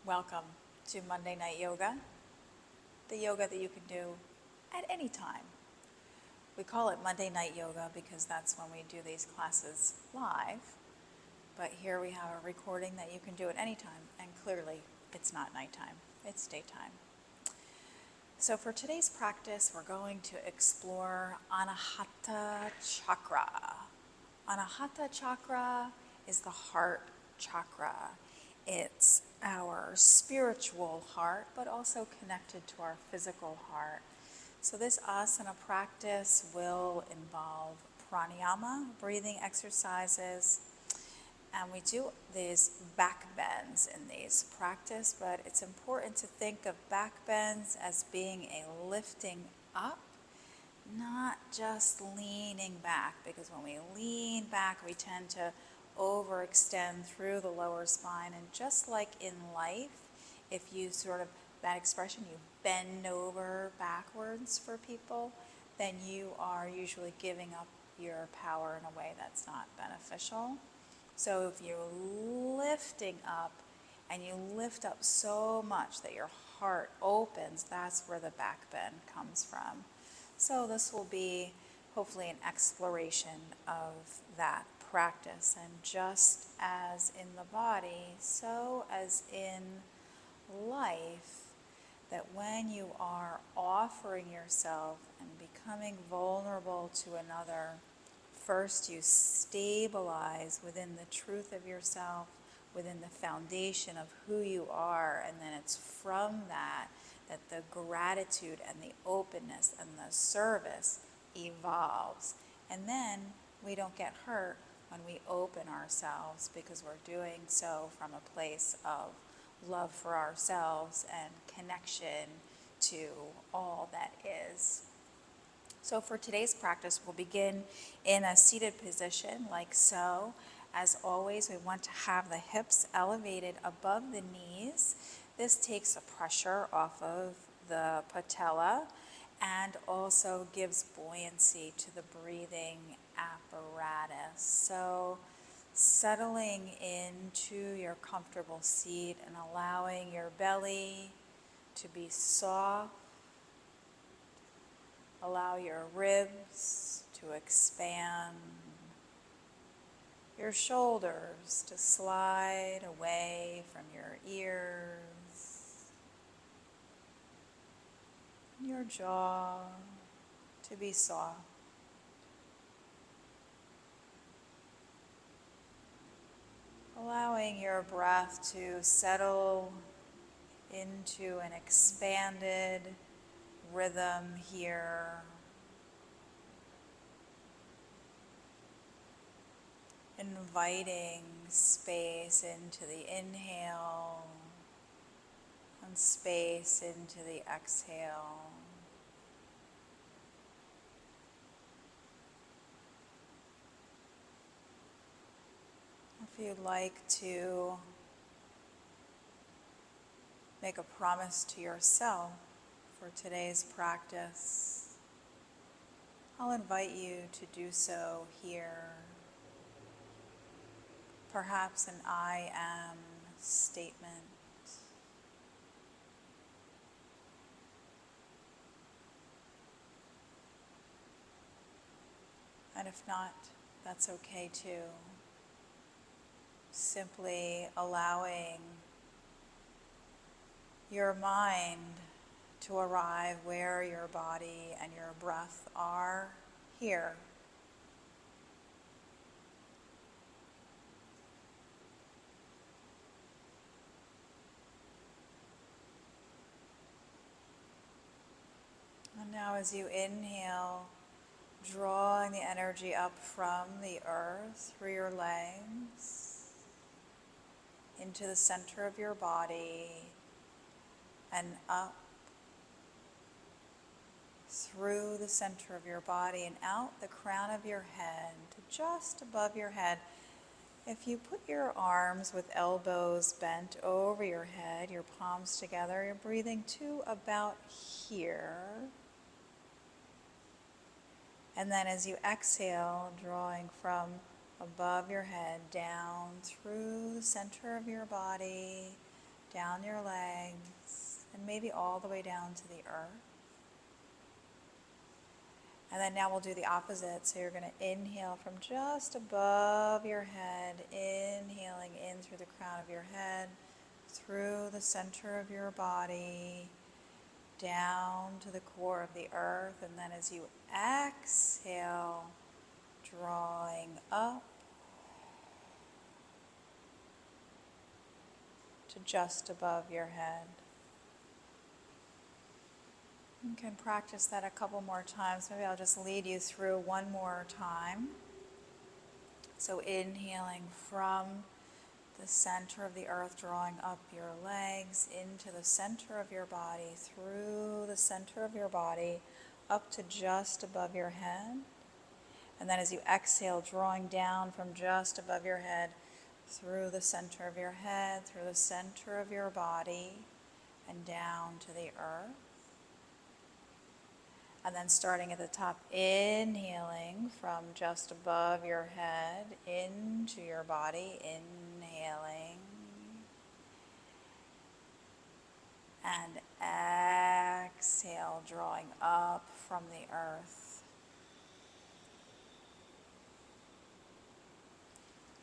Welcome to Monday Night Yoga, the yoga that you can do at any time. We call it Monday Night Yoga because that's when we do these classes live, but here we have a recording that you can do at any time, and clearly it's not nighttime, it's daytime. So for today's practice, we're going to explore Anahata Chakra. Anahata Chakra is the heart chakra. It's our spiritual heart, but also connected to our physical heart. So this asana practice will involve pranayama, breathing exercises, and we do these back bends in these practice, but it's important to think of back bends as being a lifting up, not just leaning back, because when we lean back, we tend to overextend through the lower spine. And just like in life, if you that expression, you bend over backwards for people, then you are usually giving up your power in a way that's not beneficial. So if you're lifting up and you lift up so much that your heart opens, that's where the back bend comes from. So this will be hopefully an exploration of that practice. And just as in the body, so as in life, that when you are offering yourself and becoming vulnerable to another, first you stabilize within the truth of yourself, within the foundation of who you are, and then it's from that the gratitude and the openness and the service evolves. And then we don't get hurt when we open ourselves, because we're doing so from a place of love for ourselves and connection to all that is. So for today's practice, we'll begin in a seated position like so. As always, we want to have the hips elevated above the knees. This takes the pressure off of the patella and also gives buoyancy to the breathing apparatus. So settling into your comfortable seat and allowing your belly to be soft. Allow your ribs to expand, your shoulders to slide away from your ears, your jaw to be soft. Allowing your breath to settle into an expanded rhythm here. Inviting space into the inhale and space into the exhale. If you'd like to make a promise to yourself for today's practice, I'll invite you to do so here. Perhaps an I am statement. And if not, that's okay too. Simply allowing your mind to arrive where your body and your breath are here. And now as you inhale, drawing the energy up from the earth through your legs into the center of your body and up through the center of your body and out the crown of your head to just above your head. If you put your arms with elbows bent over your head, your palms together, you're breathing to about here. And then as you exhale, drawing from above your head down through the center of your body down your legs, and maybe all the way down to the earth. And then now we'll do the opposite. So you're going to inhale from just above your head, inhaling in through the crown of your head, through the center of your body, down to the core of the earth. And then as you exhale, drawing up to just above your head. You can practice that a couple more times. Maybe I'll just lead you through one more time. So inhaling from the center of the earth, drawing up your legs into the center of your body, through the center of your body, up to just above your head. And then as you exhale, drawing down from just above your head, through the center of your head, through the center of your body, and down to the earth. And then starting at the top, inhaling from just above your head into your body, inhaling. And exhale, drawing up from the earth.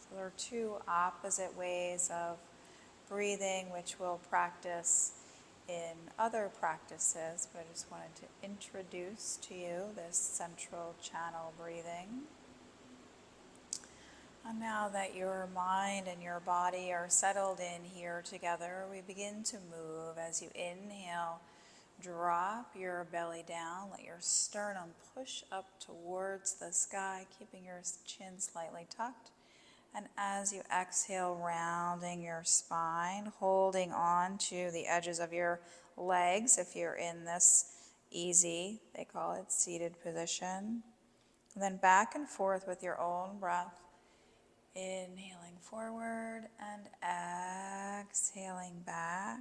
So there are two opposite ways of breathing, which we'll practice in other practices, but I just wanted to introduce to you this central channel breathing. And now that your mind and your body are settled in here together, we begin to move. As you inhale, drop your belly down, let your sternum push up towards the sky, keeping your chin slightly tucked. And as you exhale, rounding your spine, holding on to the edges of your legs if you're in this easy, they call it, seated position. And then back and forth with your own breath, inhaling forward and exhaling back.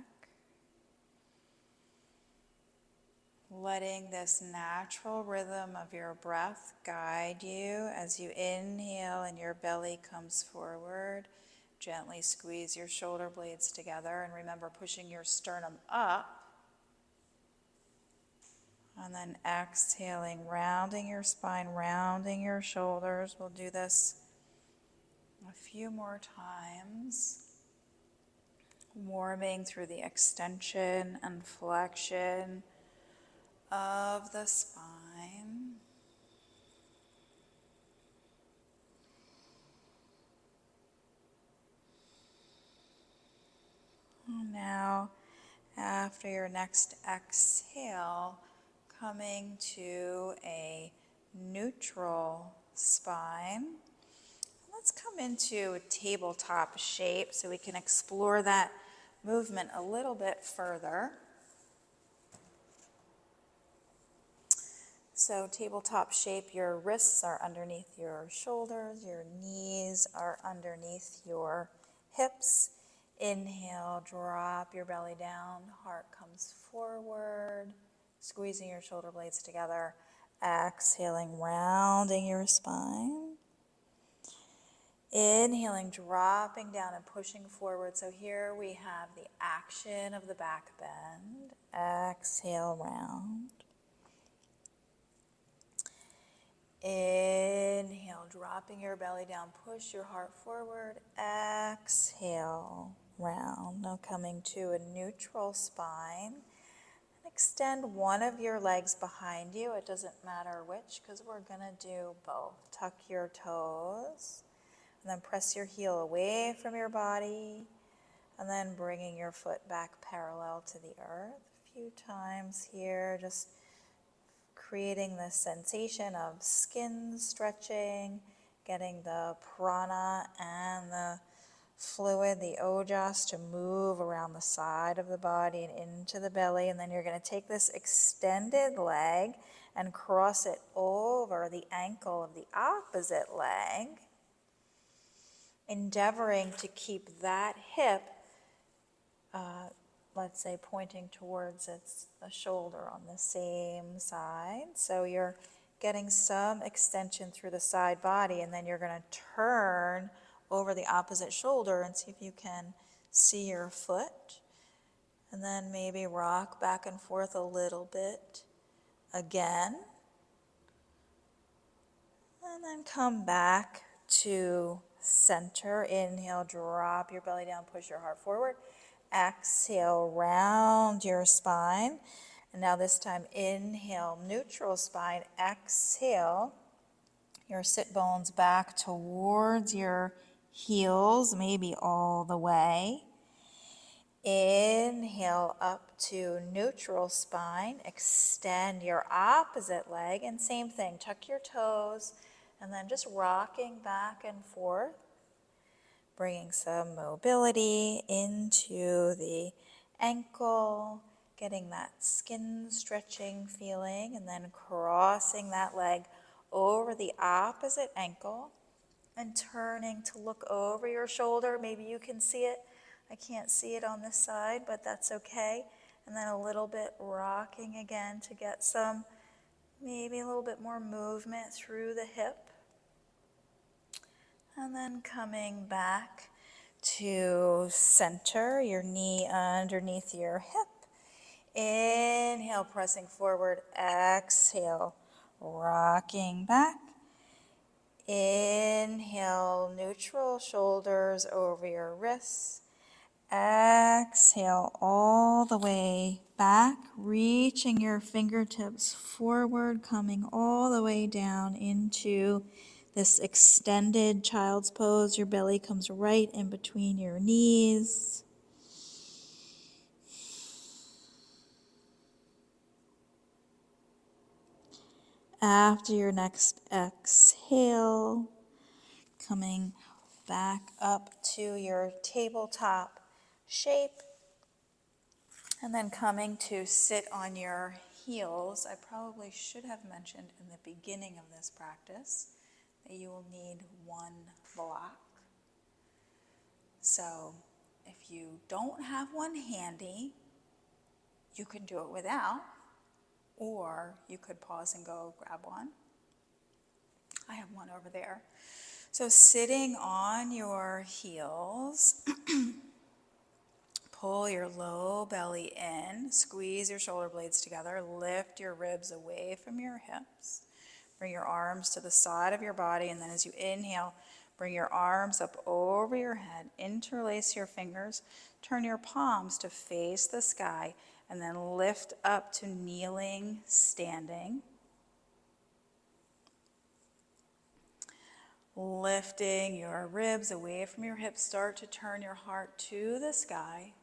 Letting this natural rhythm of your breath guide you as you inhale and your belly comes forward. Gently squeeze your shoulder blades together and remember pushing your sternum up. And then exhaling, rounding your spine, rounding your shoulders. We'll do this a few more times. Warming through the extension and flexion of the spine. Now, after your next exhale, coming to a neutral spine. Let's come into a tabletop shape so we can explore that movement a little bit further. So tabletop shape, your wrists are underneath your shoulders, your knees are underneath your hips. Inhale, drop your belly down, heart comes forward, squeezing your shoulder blades together. Exhaling, rounding your spine. Inhaling, dropping down and pushing forward. So here we have the action of the back bend. Exhale, round. Inhale, dropping your belly down, push your heart forward. Exhale, round. Now coming to a neutral spine. Extend one of your legs behind you. It doesn't matter which, because we're going to do both. Tuck your toes, and then press your heel away from your body, and then bringing your foot back parallel to the earth. A few times here, just creating this sensation of skin stretching, getting the prana and the fluid, the ojas, to move around the side of the body and into the belly. And then you're going to take this extended leg and cross it over the ankle of the opposite leg, endeavoring to keep that hip, let's say, pointing towards the shoulder on the same side. So you're getting some extension through the side body, and then you're going to turn over the opposite shoulder and see if you can see your foot. And then maybe rock back and forth a little bit again. And then come back to center. Inhale, drop your belly down, push your heart forward. Exhale, round your spine. And now this time, inhale, neutral spine. Exhale, your sit bones back towards your heels, maybe all the way. Inhale up to neutral spine. Extend your opposite leg. And same thing, tuck your toes. And then just rocking back and forth. Bringing some mobility into the ankle. Getting that skin stretching feeling. And then crossing that leg over the opposite ankle. And turning to look over your shoulder. Maybe you can see it. I can't see it on this side, but that's okay. And then a little bit rocking again to get some, maybe a little bit more movement through the hip. And then coming back to center, your knee underneath your hip. Inhale, pressing forward. Exhale, rocking back. Inhale, neutral shoulders over your wrists. Exhale all the way back, reaching your fingertips forward, coming all the way down into this extended child's pose. Your belly comes right in between your knees. After your next exhale, coming back up to your tabletop shape. And then coming to sit on your heels. I probably should have mentioned in the beginning of this practice that you will need one block. So if you don't have one handy, you can do it without, or you could pause and go grab one. I have one over there. So sitting on your heels, pull your low belly in, squeeze your shoulder blades together, lift your ribs away from your hips. Bring your arms to the side of your body, and then as you inhale, bring your arms up over your head, interlace your fingers, turn your palms to face the sky, and then lift up to kneeling, standing. Lifting your ribs away from your hips, start to turn your heart to the sky.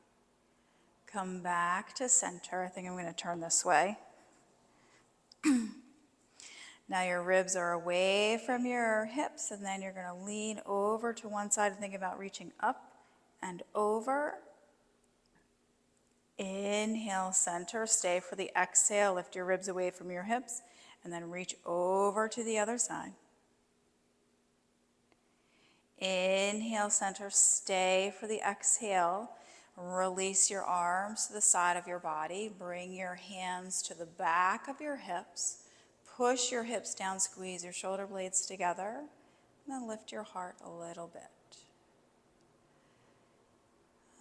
Come back to center. I think I'm going to turn this way. Now your ribs are away from your hips, and then you're going to lean over to one side and think about reaching up and over. Inhale, center. Stay for the exhale. Lift your ribs away from your hips, and then reach over to the other side. Inhale, center. Stay for the exhale. Release your arms to the side of your body. Bring your hands to the back of your hips. Push your hips down, squeeze your shoulder blades together, and then lift your heart a little bit.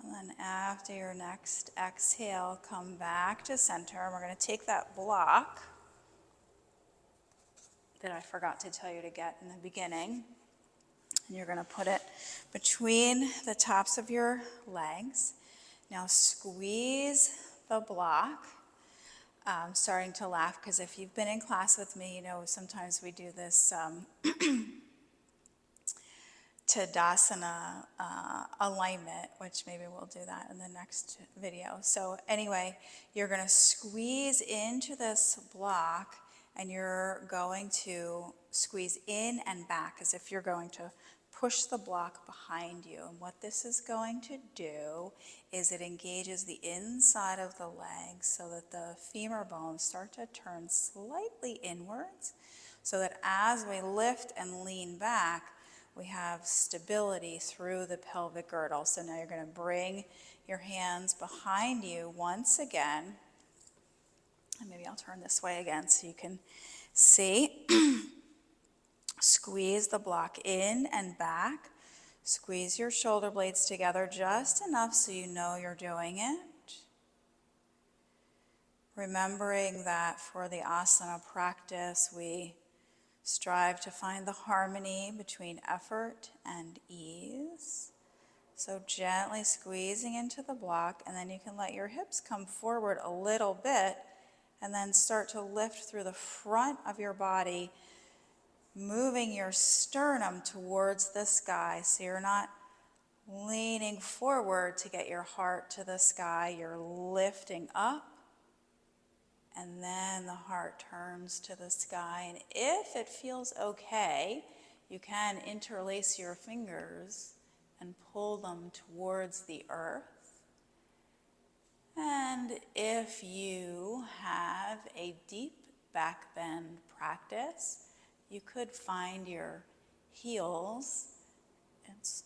And then after your next exhale, come back to center. And we're going to take that block that I forgot to tell you to get in the beginning, and you're going to put it between the tops of your legs. Now squeeze the block. I'm starting to laugh because if you've been in class with me, you know sometimes we do this Tadasana alignment, which maybe we'll do that in the next video. So anyway, you're going to squeeze into this block, and you're going to squeeze in and back as if you're going to push the block behind you. And what this is going to do is it engages the inside of the legs so that the femur bones start to turn slightly inwards, so that as we lift and lean back, we have stability through the pelvic girdle. So now you're going to bring your hands behind you once again. And maybe I'll turn this way again so you can see. Squeeze the block in and back. Squeeze your shoulder blades together just enough so you know you're doing it. remembering that for the asana practice, we strive to find the harmony between effort and ease. So gently squeezing into the block, and then you can let your hips come forward a little bit, and then start to lift through the front of your body, moving your sternum towards the sky. So you're not leaning forward to get your heart to the sky, you're lifting up, and then the heart turns to the sky. And if it feels okay, you can interlace your fingers and pull them towards the earth. And if you have a deep back bend practice, you could find your heels. It's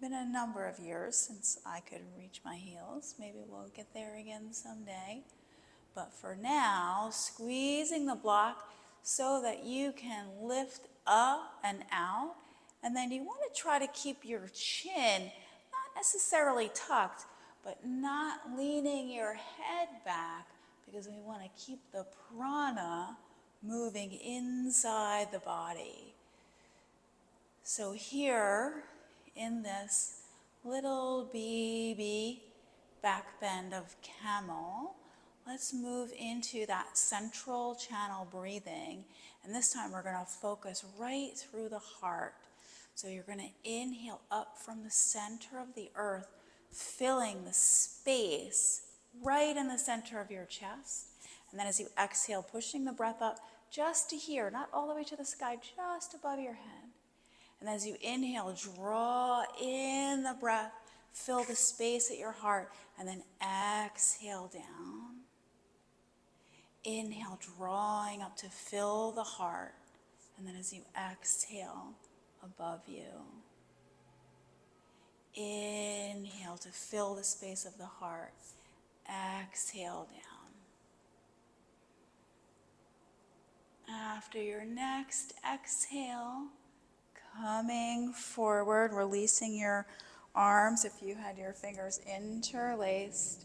been a number of years since I could reach my heels. Maybe we'll get there again someday. But for now, squeezing the block so that you can lift up and out. And then you want to try to keep your chin not necessarily tucked, but not leaning your head back, because we want to keep the prana moving inside the body. So here in this little baby back bend of camel, let's move into that central channel breathing. And this time we're going to focus right through the heart. So you're going to inhale up from the center of the earth, filling the space right in the center of your chest. And then as you exhale, pushing the breath up just to here, not all the way to the sky, just above your head. And as you inhale, draw in the breath, fill the space at your heart, and then exhale down. Inhale, drawing up to fill the heart, and then as you exhale, above you. Inhale to fill the space of the heart. Exhale down. After your next exhale, coming forward, releasing your arms if you had your fingers interlaced,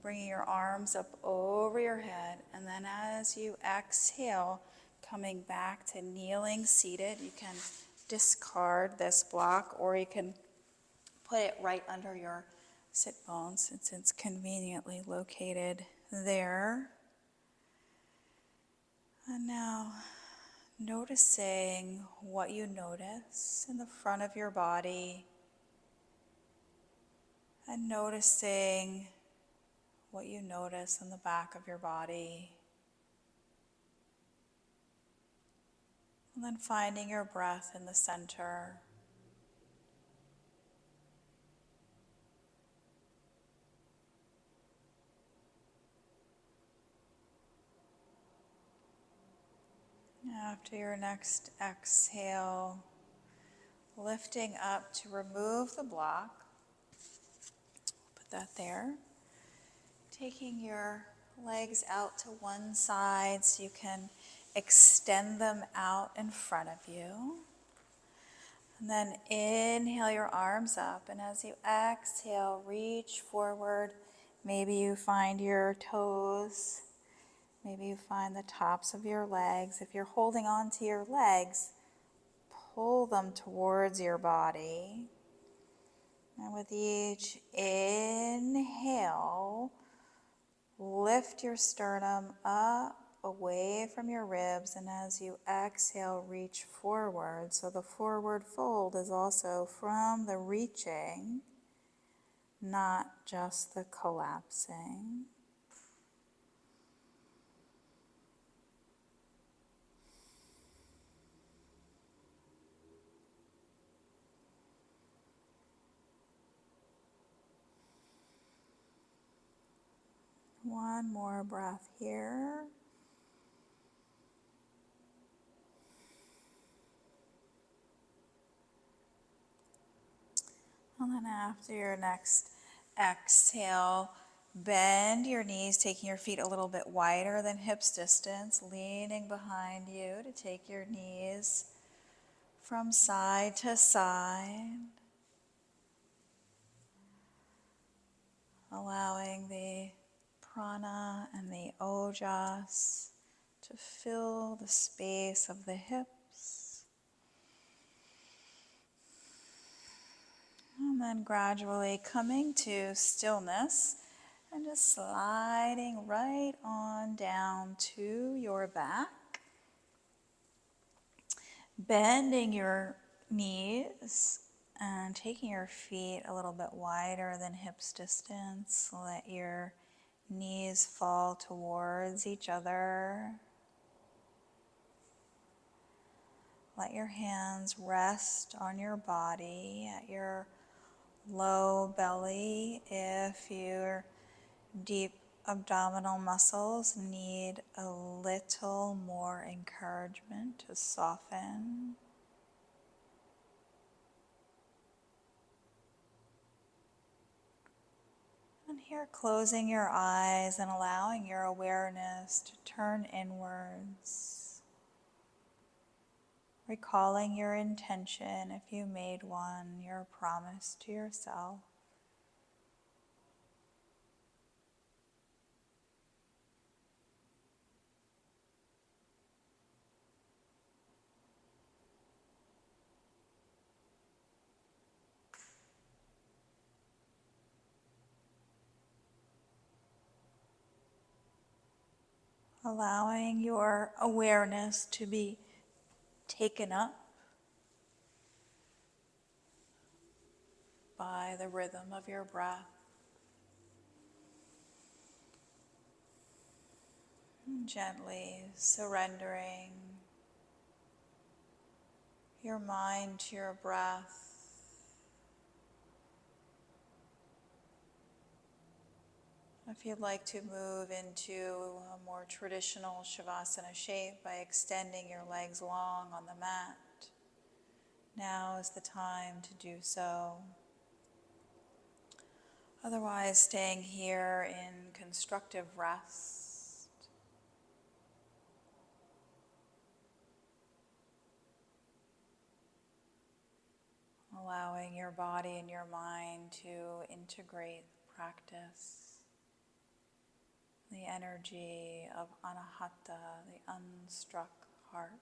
bringing your arms up over your head, and then as you exhale, coming back to kneeling seated. You can discard this block, or you can put it right under your sit bones since it's conveniently located there. And now, noticing what you notice in the front of your body, and noticing what you notice in the back of your body. And then finding your breath in the center. After your next exhale, lifting up to remove the block. Put that there. Taking your legs out to one side so you can extend them out in front of you. And then inhale your arms up, and as you exhale, reach forward. Maybe you find your toes. Maybe you find the tops of your legs. If you're holding on to your legs, pull them towards your body. And with each inhale, lift your sternum up away from your ribs, and as you exhale, reach forward. So the forward fold is also from the reaching, not just the collapsing. One more breath here. And then after your next exhale, bend your knees, taking your feet a little bit wider than hips distance, leaning behind you to take your knees from side to side. Allowing the prana and the ojas to fill the space of the hips. And then gradually coming to stillness and just sliding right on down to your back. Bending your knees and taking your feet a little bit wider than hips distance. Let your knees fall towards each other. Let your hands rest on your body at your low belly. If your deep abdominal muscles need a little more encouragement to soften. And here, closing your eyes and allowing your awareness to turn inwards. Recalling your intention, if you made one, your promise to yourself. Allowing your awareness to be taken up by the rhythm of your breath. Gently surrendering your mind to your breath. If you'd like to move into a more traditional Shavasana shape by extending your legs long on the mat, now is the time to do so. Otherwise, staying here in constructive rest. Allowing your body and your mind to integrate the practice. The energy of anahata, the unstruck heart.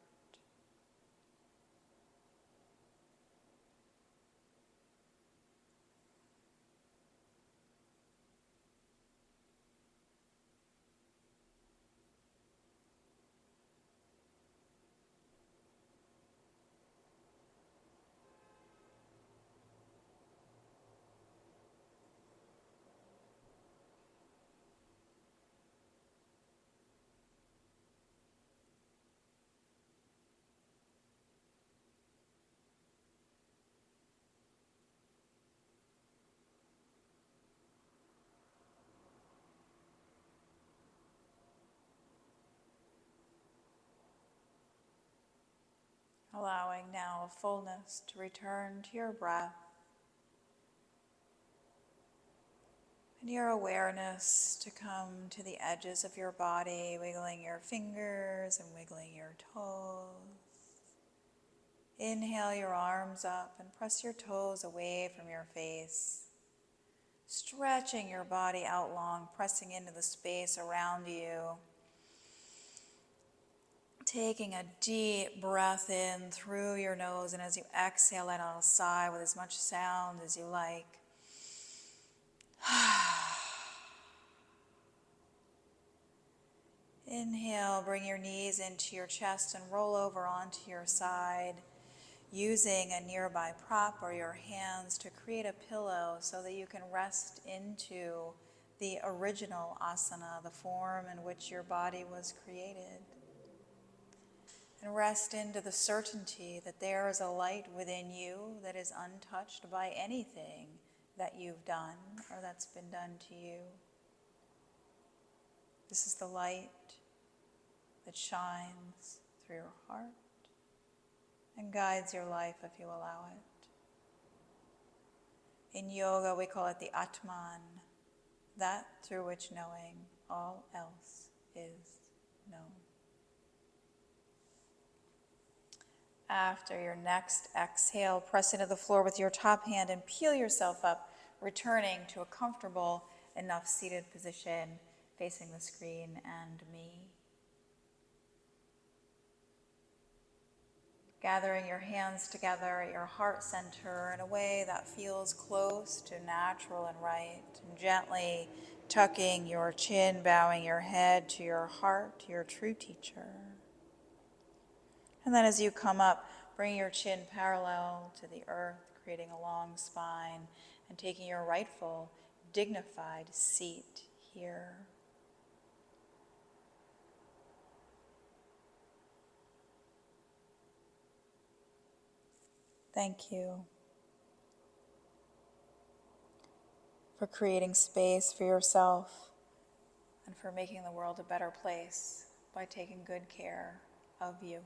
Allowing now a fullness to return to your breath and your awareness to come to the edges of your body, wiggling your fingers and wiggling your toes. Inhale your arms up and press your toes away from your face. Stretching your body out long, pressing into the space around you. Taking a deep breath in through your nose, and as you exhale, let out a sigh with as much sound as you like. Inhale, bring your knees into your chest and roll over onto your side, using a nearby prop or your hands to create a pillow so that you can rest into the original asana, the form in which your body was created. And rest into the certainty that there is a light within you that is untouched by anything that you've done or that's been done to you. This is the light that shines through your heart and guides your life if you allow it. In yoga, we call it the Atman, that through which knowing all else is known. After your next exhale, press into the floor with your top hand and peel yourself up, returning to a comfortable enough seated position. facing the screen and me. Gathering your hands together at your heart center in a way that feels close to natural and right, and gently tucking your chin, bowing your head to your heart, your true teacher. And then as you come up, bring your chin parallel to the earth, creating a long spine, and taking your rightful, dignified seat here. Thank you for creating space for yourself and for making the world a better place by taking good care of you.